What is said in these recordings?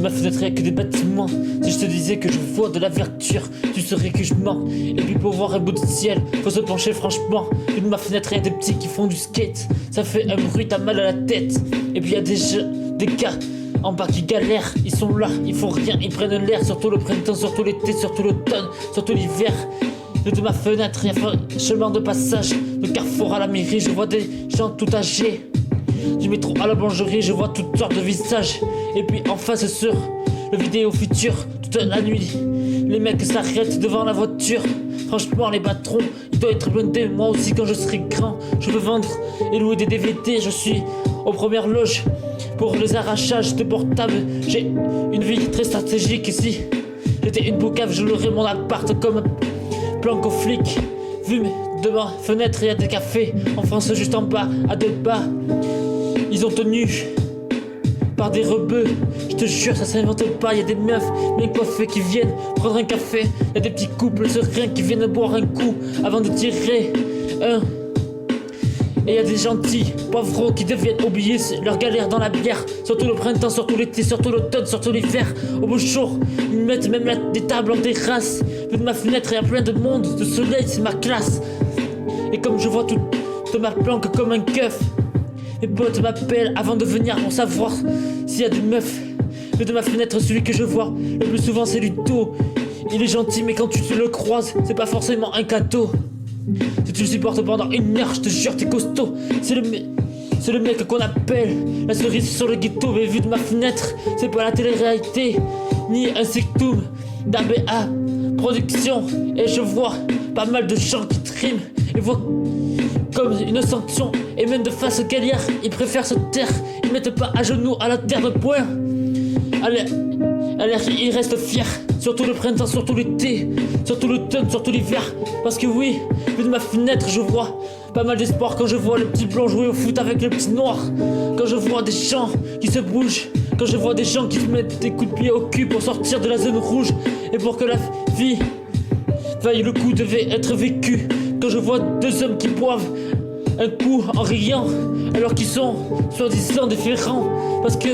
ma fenêtre y'a que des bâtiments. Si je te disais que je vois de la verdure, tu saurais que je mens. Et puis pour voir un bout de ciel, faut se pencher franchement. Vu de ma fenêtre y'a des petits qui font du skate. Ça fait un bruit, t'as mal à la tête. Et puis y'a des gars en bas qui galèrent. Ils sont là, ils font rien, ils prennent l'air. Surtout le printemps, surtout l'été, surtout l'automne, surtout l'hiver. De ma fenêtre, y'a un chemin de passage. De carrefour à la mairie, je vois des gens tout âgés. Du métro à la boulangerie, je vois toutes sortes de visages. Et puis en face sur le vidéo futur, toute la nuit, les mecs s'arrêtent devant la voiture. Franchement les patrons, ils doivent être blindés. Moi aussi quand je serai grand, je veux vendre et louer des DVD. Je suis aux premières loges pour les arrachages de portables. J'ai une vie très stratégique ici. J'étais une boucave, je louerais mon appart comme planque aux flics. Vu de ma fenêtre, il y a des cafés en France juste en bas, à 2 pas. Ils ont tenu par des rebeux. Je te jure, ça s'invente pas. Il y a des meufs bien coiffées qui viennent prendre un café. Il y a des petits couples sereins qui viennent boire un coup avant de tirer un. Et il y a des gentils pauvres qui deviennent oublier leur galère dans la bière. Surtout le printemps, surtout l'été, surtout l'automne, surtout l'hiver. Au beau jour, ils mettent même des tables en terrasse. Vu de ma fenêtre, il y a plein de monde, de soleil, c'est ma classe. Et comme je vois toute ma planque comme un keuf, mes potes m'appellent avant de venir pour savoir s'il y a des meufs. Vu de ma fenêtre, celui que je vois le plus souvent c'est Ludo. Il est gentil mais quand tu te le croises, c'est pas forcément un cadeau. Si tu le supportes pendant 1 heure, je te jure t'es costaud. C'est le mec qu'on appelle la cerise sur le ghetto. Mais vu de ma fenêtre, c'est pas la télé-réalité ni un sectum d'ABA production. Et je vois pas mal de gens qui triment et voient comme une sanction. Et même de face aux galères, ils préfèrent se taire. Ils mettent pas à genoux à la terre de poing. Allez, ils restent fiers. Surtout le printemps, surtout l'été, surtout l'automne, surtout l'hiver. Parce que oui, vu de ma fenêtre, je vois pas mal d'espoir. Quand je vois le petit blanc jouer au foot avec le petit noir. Quand je vois des gens qui se bougent. Quand je vois des gens qui se mettent des coups de pied au cul pour sortir de la zone rouge. Et pour que la vie vaille le coup devait être vécu. Quand je vois 2 hommes qui boivent un coup en riant alors qu'ils sont soi-disant différents. Parce que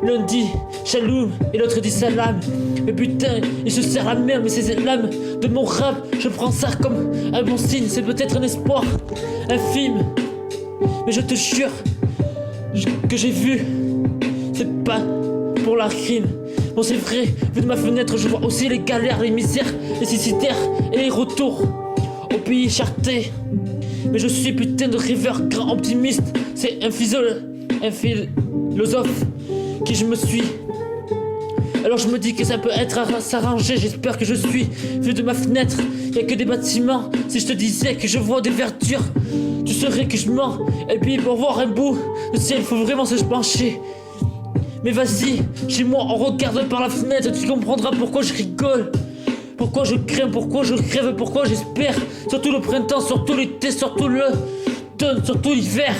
l'un dit chaloum et l'autre dit salam. Mais putain, il se serre la main, mais c'est l'âme de mon rap. Je prends ça comme un bon signe, c'est peut-être un espoir infime. Mais je te jure que j'ai vu, c'est pas pour la rime. Bon c'est vrai, vu de ma fenêtre, je vois aussi les galères, les misères, les suicidaires et les retours au pays charté. Mais je suis putain de rêveur, grand optimiste. C'est un philosophe qui je me suis. Alors je me dis que ça peut être à s'arranger. J'espère que je suis. Vu de ma fenêtre, y'a que des bâtiments. Si je te disais que je vois des verdures, tu saurais que je mens. Et puis pour voir un bout de ciel, faut vraiment se pencher. Mais vas-y, chez moi on regarde par la fenêtre. Tu comprendras pourquoi je rigole, pourquoi je crains, pourquoi je rêve, pourquoi j'espère. Surtout le printemps, surtout l'été, surtout l'automne, surtout l'hiver.